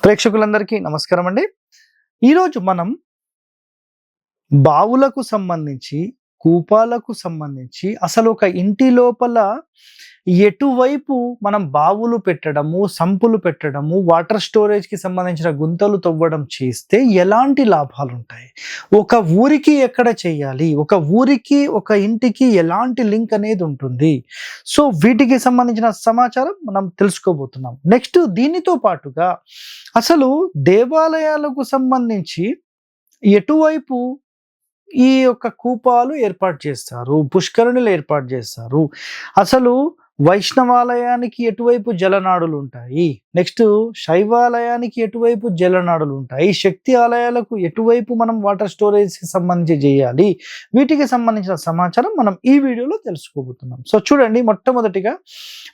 ప్రేక్షకులందరికీ నమస్కారం అండి. ఈరోజు మనం బావులకు సంబంధించి, కూపాలకు సంబంధించి అసలు ఒక ఇంటి లోపల ఎటువైపు మనం బావులు పెట్టడము, సంపులు పెట్టడము, వాటర్ స్టోరేజ్‌కి సంబంధించిన గుంతలు తవ్వడం చేస్తే ఎలాంటి లాభాలుంటాయి? ఒక ఊరికి ఎక్కడ చేయాలి? ఒక ఊరికి, ఒక ఇంటికి ఎలాంటి లింక్ అనేది ఉంటుంది? సో, వీటికి సంబంధించిన సమాచారం మనం తెలుసుకోబోతున్నాం. నెక్స్ట్ దీనితో పాటుగా అసలు దేవాలయాలకు సంబంధించి ఎటువైపు ఈ యొక్క కూపాలు ఏర్పాటు చేస్తారు, పుష్కరిణులు ఏర్పాటు చేస్తారు. అసలు వైష్ణవాలయానికి ఎటువైపు జలనాడులు ఉంటాయి, నెక్స్ట్ శైవాలయానికి ఎటువైపు జలనాడులు ఉంటాయి, శక్తి ఆలయాలకు ఎటువైపు మనం వాటర్ స్టోరేజ్కి సంబంధించి చేయాలి, వీటికి సంబంధించిన సమాచారం మనం ఈ వీడియోలో తెలుసుకోబోతున్నాం. సో చూడండి, మొట్టమొదటిగా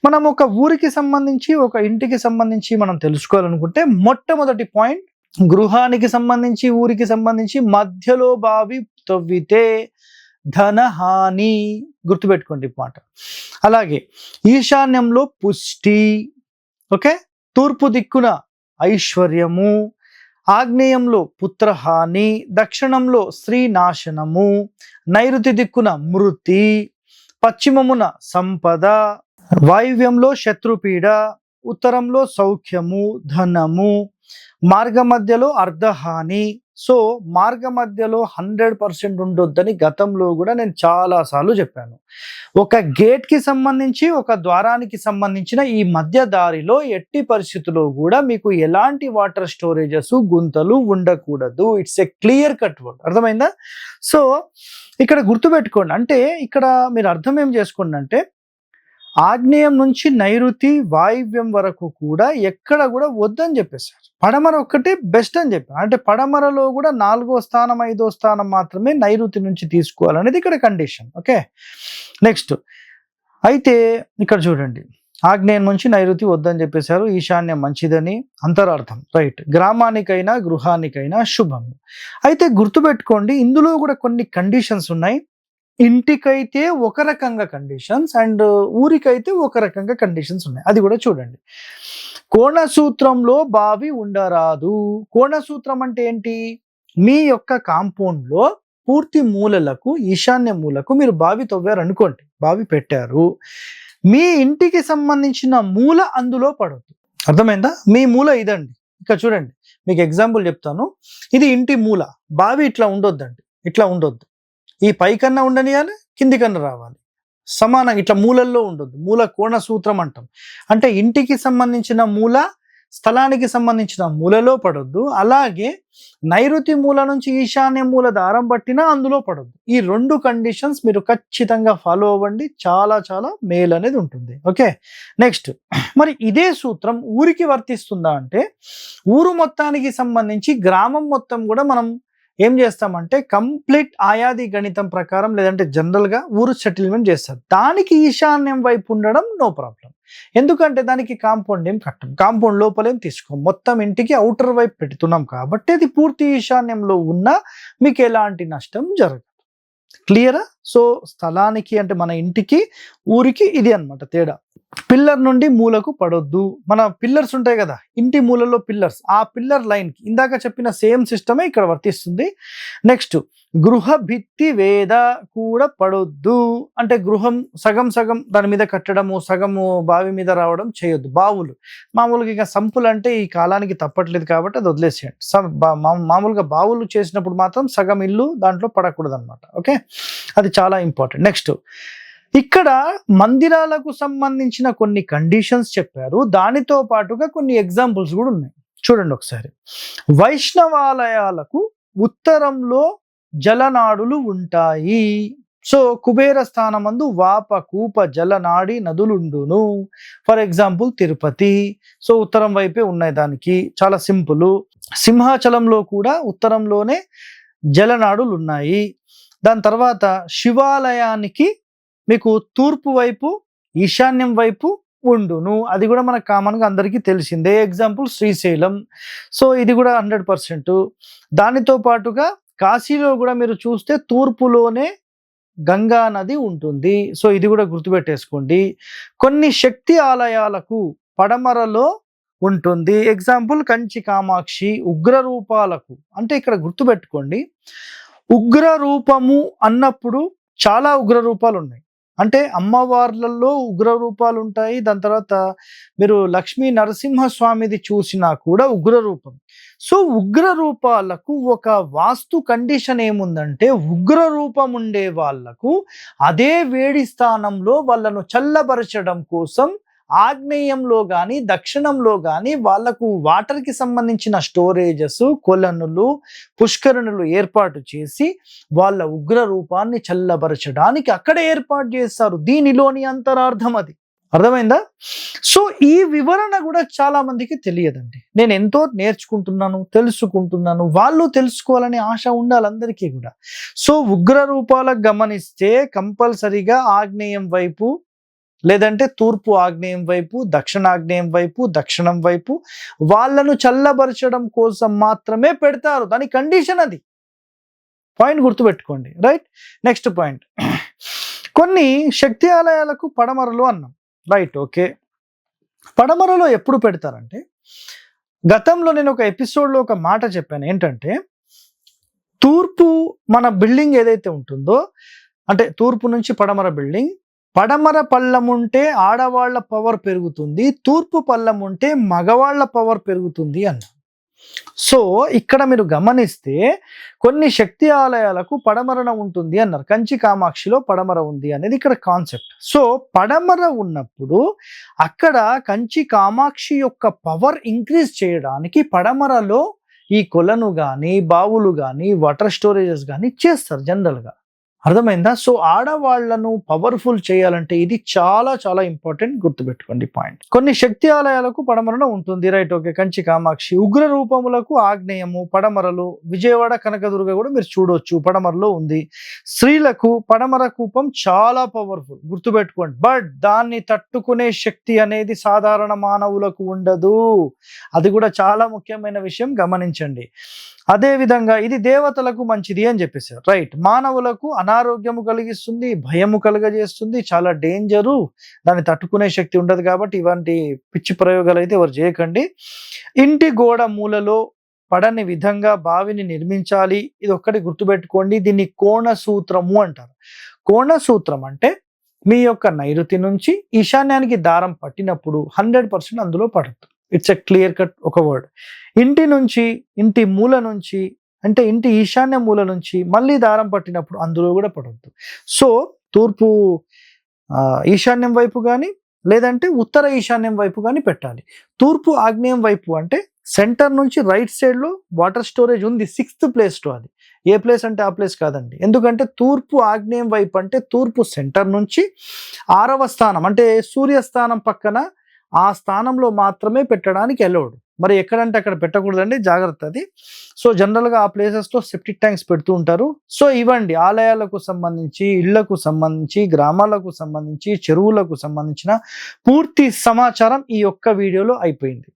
మనం ఒక ఊరికి సంబంధించి, ఒక ఇంటికి సంబంధించి మనం తెలుసుకోవాలనుకుంటే మొట్టమొదటి పాయింట్, గృహానికి సంబంధించి, ఊరికి సంబంధించి మధ్యలో బావి తవ్వితే ధనహాని, గుర్తుపెట్టుకోండి మాట. అలాగే ఈశాన్యంలో పుష్టి, ఓకే, తూర్పు దిక్కున ఐశ్వర్యము, ఆగ్నేయంలో పుత్రహాని, దక్షిణంలో స్త్రీ నాశనము, నైరుతి దిక్కున మృతి, పశ్చిమమున సంపద, వాయువ్యంలో శత్రుపీడ, ఉత్తరంలో సౌఖ్యము, ధనము, మార్గ మధ్యలో అర్ధహాని. సో మార్గ మధ్యలో 100% ఉండొద్దని గతంలో కూడా నేను చాలా సార్లు చెప్పాను. ఒక గేట్ కి సంబంధించి, ఒక ద్వారానికి సంబంధించిన ఈ మధ్య దారిలో ఎట్టి పరిస్థితుల్లో కూడా మీకు ఎలాంటి వాటర్ స్టోరేజెస్, గుంతలు ఉండకూడదు. It's a clear cut word. అర్థమైందా? సో ఇక్కడ గుర్తుపెట్టుకోండి, అంటే ఇక్కడ మీరు అర్థం ఏం చేసుకోండి అంటే, ఆగ్నేయం నుంచి నైరుతి, వాయువ్యం వరకు కూడా ఎక్కడ కూడా వద్దని చెప్పేశారు. పడమర ఒక్కటే బెస్ట్ అని చెప్పారు. అంటే పడమరలో కూడా 4వ స్థానం, 5వ స్థానం మాత్రమే నైరుతి నుంచి తీసుకోవాలనేది ఇక్కడ కండిషన్. ఓకే, నెక్స్ట్ అయితే ఇక్కడ చూడండి, ఆగ్నేయం నుంచి నైరుతి వద్దని చెప్పేశారు, ఈశాన్యం మంచిదని అంతరార్థం. రైట్, గ్రామానికైనా గృహానికైనా శుభం. అయితే గుర్తుపెట్టుకోండి, ఇందులో కూడా కొన్ని కండిషన్స్ ఉన్నాయి. ఇంటికైతే ఒక రకంగా కండిషన్స్ అండ్ ఊరికైతే ఒక రకంగా కండిషన్స్ ఉన్నాయి. అది కూడా చూడండి. కోణసూత్రంలో బావి ఉండరాదు. కోణసూత్రం అంటే ఏంటి? మీ యొక్క కాంపౌండ్లో పూర్తి మూలలకు, ఈశాన్య మూలకు మీరు బావి తవ్వారు అనుకోండి, బావి పెట్టారు, మీ ఇంటికి సంబంధించిన మూల అందులో పడద్దు. అర్థమైందా? మీ మూల ఇదండి. ఇక్కడ చూడండి, మీకు ఎగ్జాంపుల్ చెప్తాను. ఇది ఇంటి మూల, బావి ఇట్లా ఉండొద్దండి, ఇట్లా ఉండొద్దు. ఈ పైకన్నా ఉండనియాలి, కింది కన్నా రావాలి, సమానంగా ఇట్లా మూలల్లో ఉండొద్దు. మూల కోణ సూత్రం అంటాం. అంటే ఇంటికి సంబంధించిన మూల స్థలానికి సంబంధించిన మూలలో పడొద్దు. అలాగే నైరుతి మూల నుంచి ఈశాన్య మూల దారం పట్టినా అందులో పడొద్దు. ఈ 2 కండిషన్స్ మీరు ఖచ్చితంగా ఫాలో అవ్వండి. చాలా చాలా మేలు అనేది ఉంటుంది. ఓకే, నెక్స్ట్ మరి ఇదే సూత్రం ఊరికి వర్తిస్తుందా అంటే, ఊరు మొత్తానికి సంబంధించి గ్రామం మొత్తం కూడా మనం ఏం చేస్తామంటే కంప్లీట్ ఆయాది గణితం ప్రకారం, లేదంటే జనరల్గా ఊరు సెటిల్మెంట్ చేస్తారు. దానికి ఈశాన్యం వైపు ఉండడం నో ప్రాబ్లం. ఎందుకంటే దానికి కాంపౌండ్ ఏం కట్టం, కాంపౌండ్ లోపలేం తీసుకోం, మొత్తం ఇంటికి అవుటర్ వైపు పెడుతున్నాం కాబట్టి అది పూర్తి ఈశాన్యంలో ఉన్నా మీకు ఎలాంటి నష్టం జరగదు. క్లియరా? సో స్థలానికి అంటే మన ఇంటికి, ఊరికి ఇది అన్నమాట తేడా. పిల్లర్ నుండి మూలకు పడొద్దు. మన పిల్లర్స్ ఉంటాయి కదా, ఇంటి మూలలో పిల్లర్స్, ఆ పిల్లర్ లైన్కి ఇందాక చెప్పిన సేమ్ సిస్టమే ఇక్కడ వర్తిస్తుంది. నెక్స్ట్ గృహ భిత్తి వేద కూడా పడొద్దు. అంటే గృహం సగం సగం దాని మీద కట్టడము, సగము బావి మీద రావడం చేయొద్దు. బావులు మామూలుగా ఇక సంపులు అంటే ఈ కాలానికి తప్పట్లేదు కాబట్టి అది వదిలేసేయండి. మామూలుగా బావులు చేసినప్పుడు మాత్రం సగం ఇల్లు దాంట్లో పడకూడదు అనమాట. ఓకే, అది చాలా ఇంపార్టెంట్. నెక్స్ట్ ఇక్కడ మందిరాలకు సంబంధించిన కొన్ని కండిషన్స్ చెప్పారు, దానితో పాటుగా కొన్ని ఎగ్జాంపుల్స్ కూడా ఉన్నాయి. చూడండి ఒకసారి. వైష్ణవాలయాలకు ఉత్తరంలో జలనాడులు ఉంటాయి. సో కుబేర స్థానమందు వాప, కూప, జలనాడి నదులుండును. For example Tirupati. సో ఉత్తరం వైపే ఉన్నాయి, దానికి చాలా సింపుల్. సింహాచలంలో కూడా ఉత్తరంలోనే జలనాడులు ఉన్నాయి. దాని తర్వాత శివాలయానికి మీకు తూర్పు వైపు, ఈశాన్యం వైపు ఉండును. అది కూడా మనకు కామన్గా అందరికీ తెలిసిందే. ఎగ్జాంపుల్ శ్రీశైలం. సో ఇది కూడా 100%. దానితో పాటుగా కాశీలో కూడా మీరు చూస్తే తూర్పులోనే గంగా నది ఉంటుంది. సో ఇది కూడా గుర్తుపెట్టేసుకోండి. కొన్ని శక్తి ఆలయాలకు పడమరలో ఉంటుంది. ఎగ్జాంపుల్ కంచి కామాక్షి ఉగ్ర రూపాలకు, అంటే ఇక్కడ గుర్తుపెట్టుకోండి, ఉగ్ర రూపము అన్నప్పుడు చాలా ఉగ్ర రూపాలు ఉన్నాయి. అంటే అమ్మవార్లలో ఉగ్ర రూపాలు ఉంటాయి. దాని తర్వాత మీరు లక్ష్మీ నరసింహస్వామిది చూసినా కూడా ఉగ్ర రూపం. సో ఉగ్ర రూపాలకు ఒక వాస్తు కండిషన్ ఏముందంటే, ఉగ్ర రూపం ఉండే వాళ్లకు అదే వేడి స్థానంలో వాళ్ళను చల్లబరచడం కోసం ఆగ్నేయంలో కానీ దక్షిణంలో కానీ వాళ్లకు వాటర్కి సంబంధించిన స్టోరేజెస్, కొలనులు, పుష్కరుణులు ఏర్పాటు చేసి వాళ్ళ ఉగ్ర రూపాన్ని చల్లబరచడానికి అక్కడ ఏర్పాటు చేస్తారు. దీనిలోని అంతరార్థం అది. అర్థమైందా? సో ఈ వివరణ కూడా చాలా మందికి తెలియదండి. నేను ఎంతో నేర్చుకుంటున్నాను, తెలుసుకుంటున్నాను, వాళ్ళు తెలుసుకోవాలనే ఆశ ఉండాలి అందరికీ కూడా. సో ఉగ్ర రూపాలకు గమనిస్తే కంపల్సరిగా ఆగ్నేయం వైపు, లేదంటే తూర్పు ఆగ్నేయం వైపు, దక్షిణాగ్నేయం వైపు, దక్షిణం వైపు వాళ్ళను చల్లబరచడం కోసం మాత్రమే పెడతారు. దాని కండిషన్ అది. పాయింట్ గుర్తుపెట్టుకోండి. Right, next point. కొన్ని శక్తి ఆలయాలకు పడమరలు అన్నాం. Right, okay. పడమరలో ఎప్పుడు పెడతారంటే, గతంలో నేను ఒక ఎపిసోడ్లో ఒక మాట చెప్పాను. ఏంటంటే, తూర్పు మన బిల్డింగ్ ఏదైతే ఉంటుందో, అంటే తూర్పు నుంచి పడమర బిల్డింగ్, పడమర పల్లం ఉంటే ఆడవాళ్ల పవర్ పెరుగుతుంది, తూర్పు పల్లం ఉంటే మగవాళ్ల పవర్ పెరుగుతుంది అన్న. సో ఇక్కడ మీరు గమనిస్తే కొన్ని శక్తి ఆలయాలకు పడమరన ఉంటుంది అన్నారు. కంచి కామాక్షిలో పడమర ఉంది అనేది ఇక్కడ కాన్సెప్ట్. సో పడమర ఉన్నప్పుడు అక్కడ కంచి కామాక్షి యొక్క పవర్ ఇంక్రీజ్ చేయడానికి పడమరలో ఈ కొలను కానీ, బావులు కానీ, వాటర్ స్టోరేజెస్ కానీ చేస్తారు జనరల్గా. అర్థమైందా? సో ఆడవాళ్లను పవర్ఫుల్ చేయాలంటే ఇది చాలా చాలా ఇంపార్టెంట్, గుర్తుపెట్టుకోండి పాయింట్. కొన్ని శక్తి ఆలయాలకు పడమరన ఉంటుంది. Right, okay. కంచి కామాక్షి ఉగ్ర రూపములకు ఆగ్నేయము, పడమరలు. విజయవాడ కనకదుర్గ కూడా మీరు చూడొచ్చు, పడమరలో ఉంది. స్త్రీలకు పడమర కూపం చాలా పవర్ఫుల్, గుర్తుపెట్టుకోండి. బట్ దాన్ని తట్టుకునే శక్తి అనేది సాధారణ మానవులకు ఉండదు. అది కూడా చాలా ముఖ్యమైన విషయం, గమనించండి. అదే విధంగా ఇది దేవతలకు మంచిది అని చెప్పేశారు. రైట్, మానవులకు అనారోగ్యము కలిగిస్తుంది, భయము కలుగజేస్తుంది, చాలా డేంజరు, దాన్ని తట్టుకునే శక్తి ఉండదు. కాబట్టి ఇలాంటి పిచ్చి ప్రయోగాలు అయితే ఎవరు చేయకండి. ఇంటి గోడ మూలలో పడని విధంగా బావిని నిర్మించాలి. ఇది ఒక్కటి గుర్తుపెట్టుకోండి. దీన్ని కోణ సూత్రము అంటారు. కోణ సూత్రం అంటే మీ యొక్క నైరుతి నుంచి ఈశాన్యానికి దారం పట్టినప్పుడు 100% అందులో పడుతుంది. ఇట్స్ ఎ క్లియర్ కట్ ఒక వర్డ్. ఇంటి నుంచి, ఇంటి మూల నుంచి, అంటే ఇంటి ఈశాన్య మూల నుంచి మళ్ళీ దారం పట్టినప్పుడు అందులో కూడా పడవద్దు. సో తూర్పు ఈశాన్యం వైపు కానీ, లేదంటే ఉత్తర ఈశాన్యం వైపు కానీ పెట్టాలి. తూర్పు ఆగ్నేయం వైపు అంటే సెంటర్ నుంచి రైట్ సైడ్ లో వాటర్ స్టోరేజ్ ఉంది, 6th ప్లేస్ టు. అది ఏ ప్లేస్ అంటే ఆ ప్లేస్ కాదండి. ఎందుకంటే తూర్పు ఆగ్నేయం వైపు అంటే తూర్పు సెంటర్ నుంచి 6వ స్థానం, అంటే సూర్యస్థానం పక్కన ఆ స్థానంలో మాత్రమే పెట్టడానికి అలౌడ్. మరి ఎక్కడంటే అక్కడ పెట్టకూడదండి, జాగ్రత్త అది. సో జనరల్గా ఆ ప్లేసెస్లో సెప్టిక్ ట్యాంక్స్ పెడుతూ ఉంటారు. సో ఇవ్వండి ఆలయాలకు సంబంధించి, ఇళ్లకు సంబంధించి, గ్రామాలకు సంబంధించి, చెరువులకు సంబంధించిన పూర్తి సమాచారం ఈ ఒక్క వీడియోలో అయిపోయింది.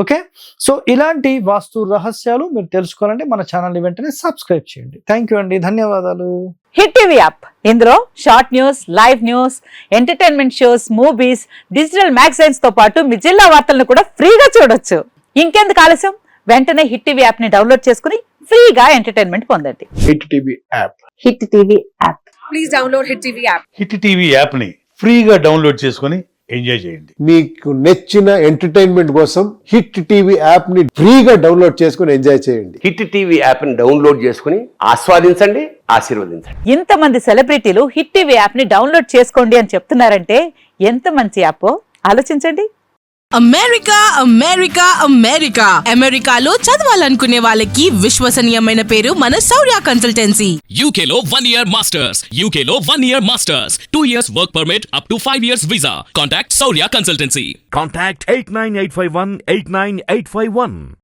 ఓకే, సో ఇలాంటి వాస్తు రహస్యాలు మీరు తెలుసుకోవాలంటే మన ఛానల్ని వెంటనే సబ్స్క్రైబ్ చేయండి. థ్యాంక్ యూ అండి, ధన్యవాదాలు. హిట్ టీవీ యాప్, ఇందులో short news, live news, entertainment shows, movies, digital magazines తో పాటు మీ జిల్లా వార్తలను కూడా ఫ్రీగా చూడొచ్చు. ఇంకెందుకు ఆలస్యం, వెంటనే హిట్ టీవీ యాప్ ని డౌన్లోడ్ చేసుకుని ఫ్రీగా ఎంటర్టైన్మెంట్ పొందండి. Hit TV app. Hit TV app. Please download hit TV app. Hit TV app ని ఫ్రీగా డౌన్లోడ్ చేసుకుని ఎంజాయ్ చేయండి. మీకు నచ్చిన ఎంటర్టైన్మెంట్ కోసం హిట్ టీవీ యాప్ ని ఫ్రీగా డౌన్లోడ్ చేసుకుని ఎంజాయ్ చేయండి. హిట్ టీవీ యాప్ ని డౌన్లోడ్ చేసుకుని ఆస్వాదించండి, ఆశీర్వదించండి. ఇంతమంది సెలబ్రిటీలు హిట్ టీవీ యాప్ ని డౌన్లోడ్ చేసుకోండి అని చెప్తున్నారంటే ఎంత మంచి యాప్ ఆలోచించండి. అమెరికా అమెరికా అమెరికా అమెరికాలో చదవాలనుకునే వాళ్ళకి విశ్వసనీయమైన పేరు మన శౌర్య కన్సల్టెన్సీ. UK లో 1 year masters. UK లో 1 year masters. 2 years work permit up to 5 years visa. Contact Saurya Consultancy. Contact 89851 89851.